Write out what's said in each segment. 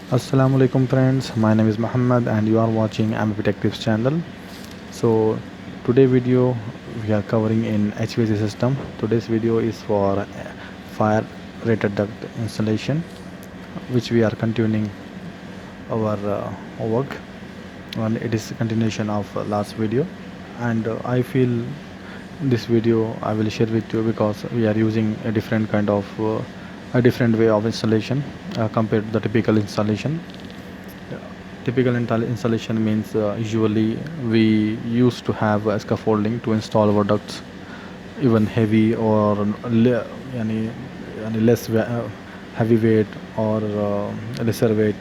Assalamu alaikum friends, my name is Muhammad and you are watching MEPtechtips channel. So today video we are covering in HVAC system. Today's video is for fire rated duct installation, which we are continuing our work, and it is continuation of last video. And I feel this video I will share with you because we are using a different kind of a different way of installation compared to the typical installation. Typical installation means usually we used to have a scaffolding to install our ducts, even heavy or yani, yani less heavy weight or lesser weight,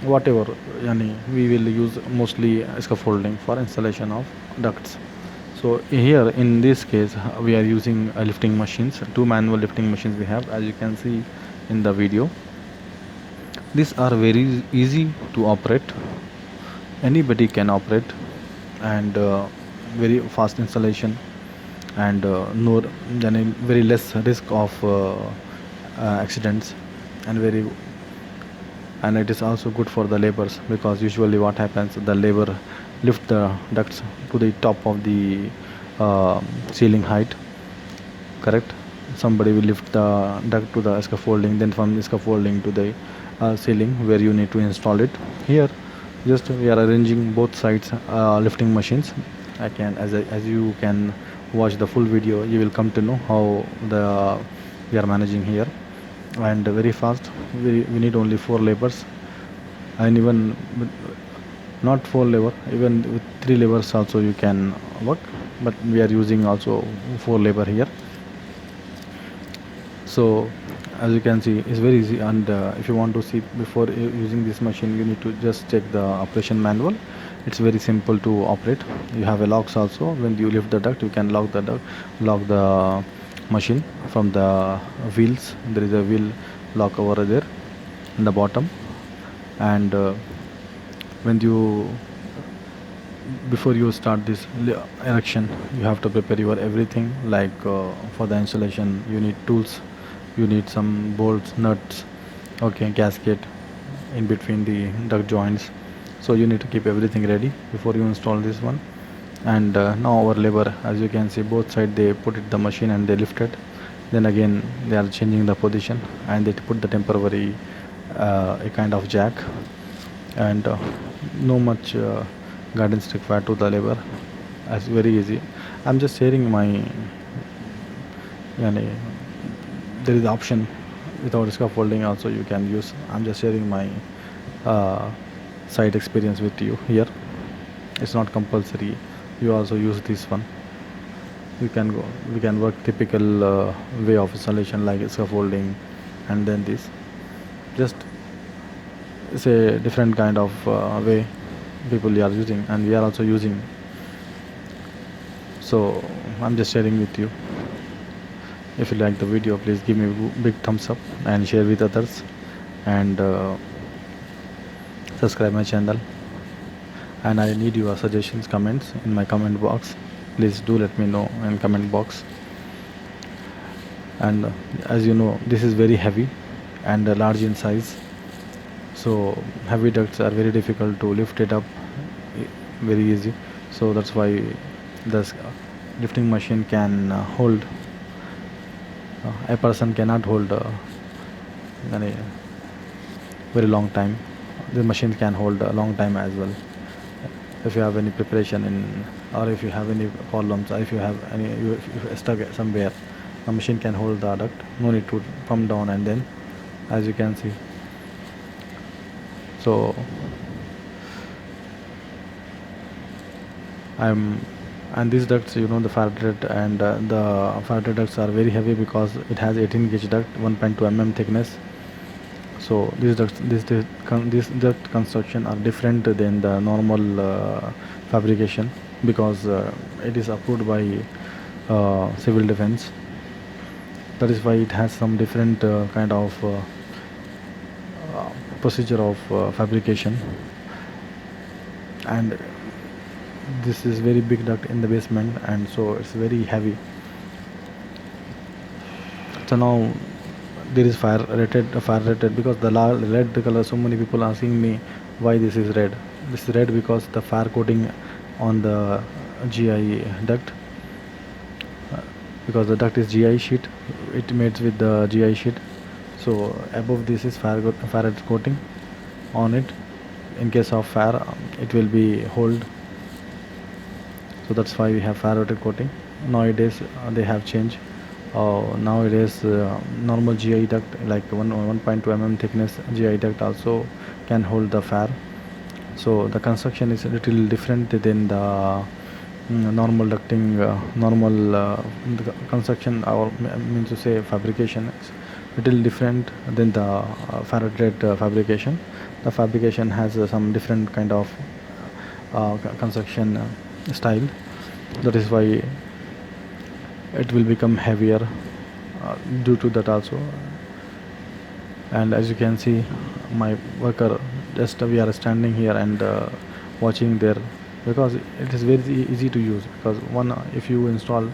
whatever. Yani we will use mostly scaffolding for installation of ducts. So here in this case we are using lifting machines, two manual lifting machines we have, as you can see in the video. These are very easy to operate, anybody can operate, and very fast installation, and no yani very less risk of accidents, and very, and it is also good for the laborers because usually what happens, the labor lift the ducts to the top of the ceiling height, correct? Somebody will lift the duct to the scaffolding, then from the scaffolding to the ceiling where you need to install it. Here just we are arranging both sides lifting machines. I can, as you can watch the full video, you will come to know how the we are managing here. And very fast, we need only 4 labors, and even not 4 labor, even with 3 labors also you can work, but we are using also 4 labor here. So as you can see, it's very easy, and if you want to see before using this machine, you need to just check the operation manual. It's very simple to operate. You have a locks also. When you lift the duct, you can lock the duct, lock the machine from the wheels. There is a wheel lock over there in the bottom. And when you before you start this erection, you have to prepare your everything, like for the installation you need tools, you need some bolts, nuts, okay, gasket in between the duct joints. So you need to keep everything ready before you install this one. And now our labor, as you can see, both side they put it the machine and they lift it, then again they are changing the position, and they put the temporary a kind of jack. And no much guidance required to the labor, as very easy. I'm just sharing my, yani, there is option without scaffolding also you can use. I'm just sharing my uh, site experience with you here. It's not compulsory you also use this one. You can go, we can work typical way of installation like scaffolding, and then this just, it's a different kind of way people are using, and we are also using. So I'm just sharing with you. If you like the video, please give me a big thumbs up and share with others, and subscribe my channel. And I need your suggestions, comments in my comment box. Please do let me know in comment box. And as you know, this is very heavy and large in size, so heavy ducts are very difficult to lift it up very easy. So that's why this lifting machine can hold, a person cannot hold any very long time. The machine can hold a long time as well. If you have any preparation in, or if you have any problems, or if you have any, if you're stuck somewhere, the machine can hold the duct, no need to pump down, and then as you can see. So I'm, and these ducts, you know, the Faraday, and the Faraday ducts are very heavy because it has 18 gauge duct, 1.2 mm thickness. So these ducts, this duct construction are different than the normal fabrication, because it is approved by civil defense. That is why it has some different kind of procedure of fabrication. And this is very big duct in the basement, and so it's very heavy. So now there is fire rated, because the red color, so many people asking me why this is red. This is red because the fire coating on the GI duct, because the duct is GI sheet, it mates with the GI sheet. So above this is fire coating on it. In case of fire, it will be hold. So that's why we have fire rated coating. Nowadays they have changed. Nowadays normal GI duct, like 1.2 mm thickness GI duct also can hold the fire. So the construction is a little different than the normal ducting, normal construction, or means to say fabrication is little different than the fabricated fabrication. The fabrication has some different kind of construction style. That is why it will become heavier due to that also. And as you can see, my worker, just we are standing here and watching there, because it is very easy to use. Because one, if you install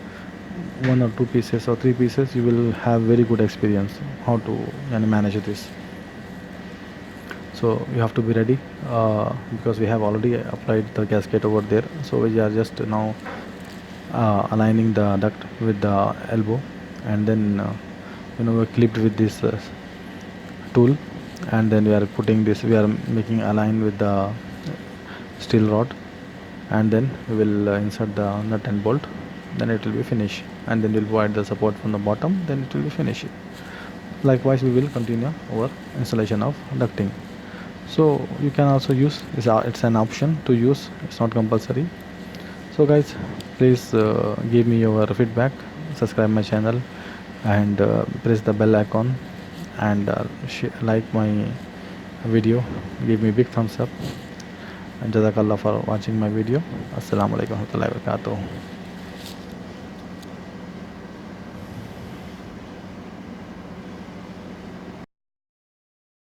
one or two pieces or three pieces, you will have very good experience how to manage this. So you have to be ready, because we have already applied the gasket over there. So we are just now aligning the duct with the elbow, and then we clipped with this tool, and then we are putting this, we are making align with the steel rod, and then we will insert the nut and bolt. Then it will be finished, and then we'll provide the support from the bottom, then it will be finished. Likewise we will continue our installation of ducting. So you can also use, it's an option to use, it's not compulsory. So guys, please give me your feedback, subscribe my channel, and press the bell icon, and like my video, give me big thumbs up, and jazakallah for watching my video. Assalamu alaikum warahmatullahi wabarakatuh.